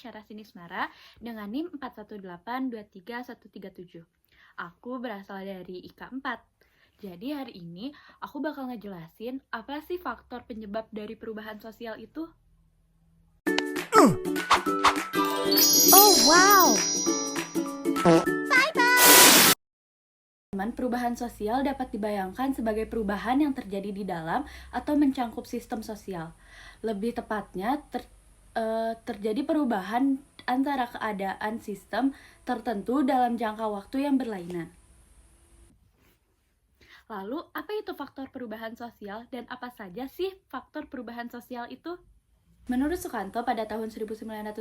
Syara Sinismara dengan NIM 41823137. Aku berasal dari IKA 4. Jadi hari ini aku bakal ngejelasin apa sih faktor penyebab dari perubahan sosial itu. Oh wow! Perubahan sosial dapat dibayangkan sebagai perubahan yang terjadi di dalam atau mencangkup sistem sosial. Lebih tepatnya, terjadi perubahan antara keadaan sistem tertentu dalam jangka waktu yang berlainan. Lalu, apa itu faktor perubahan sosial dan apa saja sih faktor perubahan sosial itu? Menurut Sukanto, pada tahun 1999,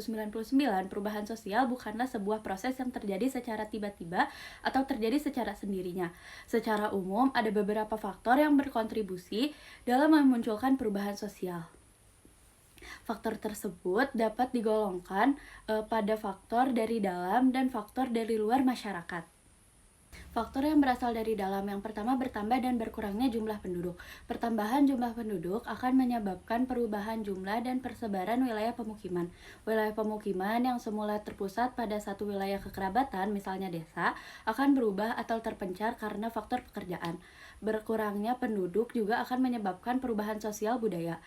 perubahan sosial bukanlah sebuah proses yang terjadi secara tiba-tiba atau terjadi secara sendirinya. Secara umum, ada beberapa faktor yang berkontribusi dalam memunculkan perubahan sosial. Faktor tersebut dapat digolongkan pada faktor dari dalam dan faktor dari luar masyarakat. Faktor yang berasal dari dalam yang pertama bertambah dan berkurangnya jumlah penduduk. Pertambahan jumlah penduduk akan menyebabkan perubahan jumlah dan persebaran wilayah pemukiman. Wilayah pemukiman yang semula terpusat pada satu wilayah kekerabatan, misalnya desa, akan berubah atau terpencar karena faktor pekerjaan. Berkurangnya penduduk juga akan menyebabkan perubahan sosial budaya.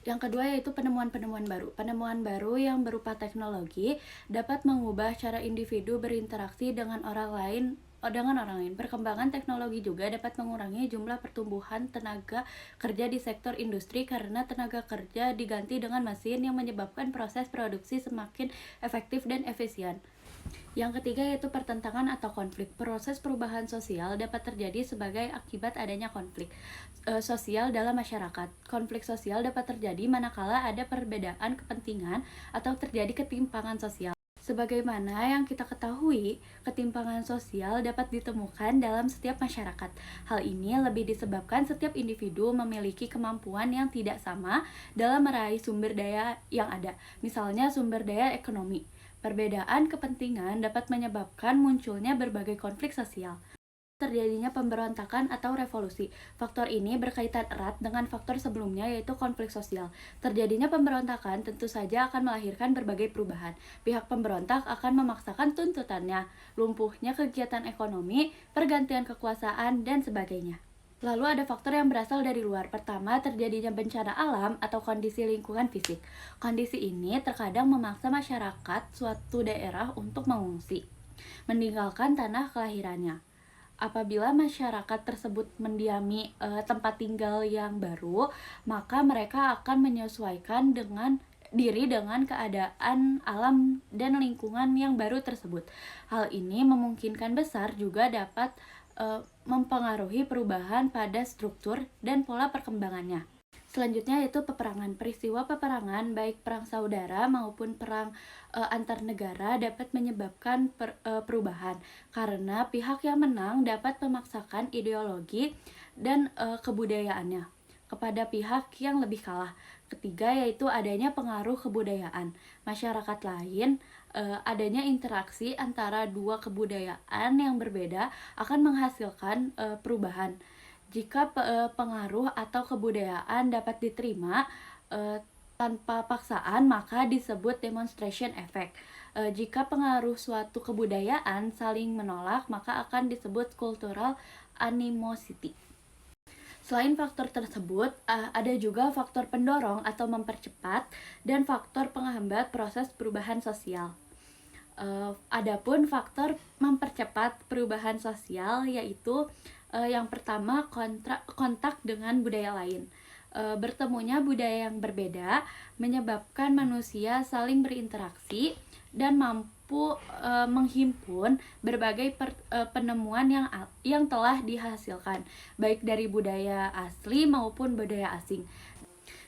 Yang kedua yaitu penemuan-penemuan baru. Penemuan baru yang berupa teknologi dapat mengubah cara individu berinteraksi dengan orang lain. Perkembangan teknologi juga dapat mengurangi jumlah pertumbuhan tenaga kerja di sektor industri karena tenaga kerja diganti dengan mesin yang menyebabkan proses produksi semakin efektif dan efisien. Yang ketiga yaitu pertentangan atau konflik. Proses perubahan sosial dapat terjadi sebagai akibat adanya konflik sosial dalam masyarakat. Konflik sosial dapat terjadi manakala ada perbedaan kepentingan atau terjadi ketimpangan sosial. Sebagaimana yang kita ketahui, ketimpangan sosial dapat ditemukan dalam setiap masyarakat. Hal ini lebih disebabkan setiap individu memiliki kemampuan yang tidak sama dalam meraih sumber daya yang ada, misalnya sumber daya ekonomi. Perbedaan kepentingan dapat menyebabkan munculnya berbagai konflik sosial. Terjadinya pemberontakan atau revolusi. Faktor ini berkaitan erat dengan faktor sebelumnya yaitu konflik sosial. Terjadinya pemberontakan tentu saja akan melahirkan berbagai perubahan. Pihak pemberontak akan memaksakan tuntutannya, lumpuhnya kegiatan ekonomi, pergantian kekuasaan, dan sebagainya. Lalu ada faktor yang berasal dari luar. Pertama, terjadinya bencana alam atau kondisi lingkungan fisik. Kondisi ini terkadang memaksa masyarakat suatu daerah untuk mengungsi, meninggalkan tanah kelahirannya. Apabila masyarakat tersebut mendiami tempat tinggal yang baru, maka mereka akan menyesuaikan dengan diri dengan keadaan alam dan lingkungan yang baru tersebut. Hal ini memungkinkan besar juga dapat mempengaruhi perubahan pada struktur dan pola perkembangannya. Selanjutnya yaitu peperangan. Peristiwa peperangan, baik perang saudara maupun perang antar negara dapat menyebabkan perubahan karena pihak yang menang dapat memaksakan ideologi dan kebudayaannya kepada pihak yang lebih kalah. Ketiga yaitu adanya pengaruh kebudayaan. Masyarakat lain adanya interaksi antara dua kebudayaan yang berbeda akan menghasilkan perubahan. Jika pengaruh atau kebudayaan dapat diterima tanpa paksaan, maka disebut demonstration effect. Jika pengaruh suatu kebudayaan saling menolak, maka akan disebut cultural animosity. Selain faktor tersebut, ada juga faktor pendorong atau mempercepat dan faktor penghambat proses perubahan sosial. Adapun faktor mempercepat perubahan sosial yaitu yang pertama kontak dengan budaya lain. Bertemunya budaya yang berbeda menyebabkan manusia saling berinteraksi dan mampu menghimpun berbagai penemuan yang telah dihasilkan baik dari budaya asli maupun budaya asing.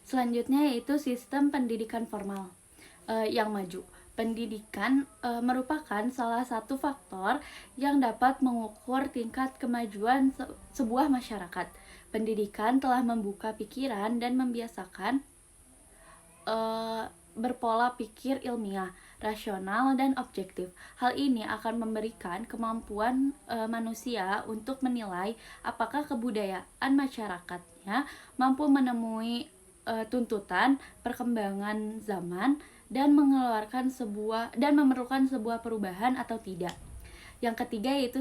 Selanjutnya yaitu sistem pendidikan formal yang maju. Pendidikan merupakan salah satu faktor yang dapat mengukur tingkat kemajuan sebuah masyarakat. Pendidikan telah membuka pikiran dan membiasakan berpola pikir ilmiah, rasional, dan objektif. Hal ini akan memberikan kemampuan manusia untuk menilai apakah kebudayaan masyarakatnya mampu menemui tuntutan perkembangan zaman dan memerlukan sebuah perubahan atau tidak. Yang ketiga yaitu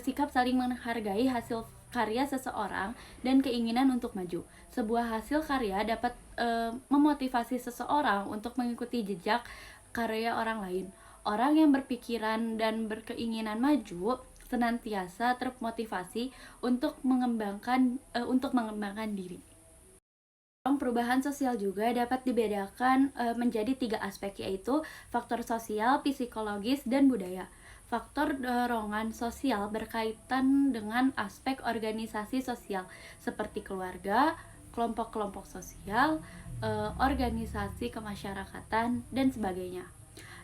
sikap saling menghargai hasil karya seseorang dan keinginan untuk maju. Sebuah hasil karya dapat memotivasi seseorang untuk mengikuti jejak karya orang lain. Orang yang berpikiran dan berkeinginan maju senantiasa termotivasi untuk mengembangkan diri. Perubahan sosial juga dapat dibedakan menjadi 3 aspek, yaitu faktor sosial, psikologis, dan budaya. Faktor dorongan sosial berkaitan dengan aspek organisasi sosial seperti keluarga, kelompok-kelompok sosial, organisasi kemasyarakatan, dan sebagainya.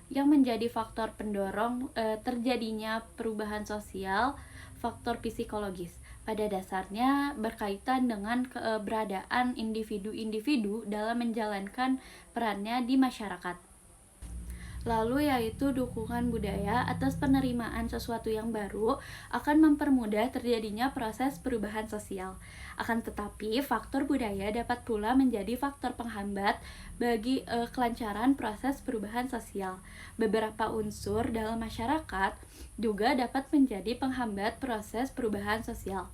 Yang menjadi faktor pendorong terjadinya perubahan sosial, faktor psikologis. Pada dasarnya berkaitan dengan keberadaan individu-individu dalam menjalankan perannya di masyarakat. Lalu yaitu dukungan budaya atas penerimaan sesuatu yang baru akan mempermudah terjadinya proses perubahan sosial. Akan tetapi, faktor budaya dapat pula menjadi faktor penghambat bagi kelancaran proses perubahan sosial. Beberapa unsur dalam masyarakat juga dapat menjadi penghambat proses perubahan sosial,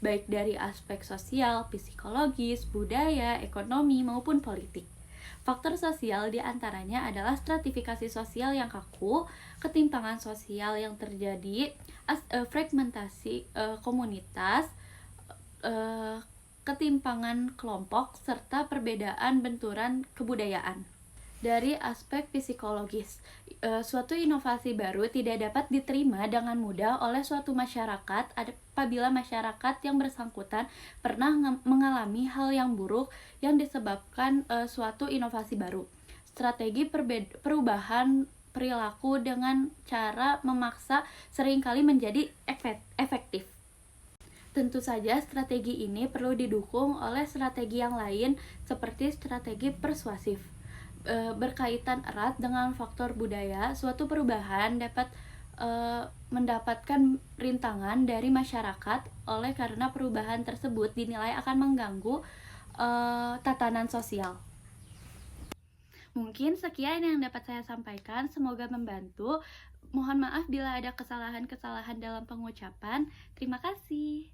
baik dari aspek sosial, psikologis, budaya, ekonomi, maupun politik. Faktor sosial diantaranya adalah stratifikasi sosial yang kaku, ketimpangan sosial yang terjadi, fragmentasi komunitas, ketimpangan kelompok, serta perbedaan benturan kebudayaan. Dari aspek psikologis, suatu inovasi baru tidak dapat diterima dengan mudah oleh suatu masyarakat apabila masyarakat yang bersangkutan pernah mengalami hal yang buruk yang disebabkan suatu inovasi baru. Strategi perubahan perilaku dengan cara memaksa seringkali menjadi efektif. Tentu saja strategi ini perlu didukung oleh strategi yang lain seperti strategi persuasif. Berkaitan erat dengan faktor budaya, suatu perubahan dapat mendapatkan rintangan dari masyarakat oleh karena perubahan tersebut dinilai akan mengganggu tatanan sosial. Mungkin sekian yang dapat saya sampaikan, semoga membantu. Mohon maaf bila ada kesalahan-kesalahan dalam pengucapan. Terima kasih.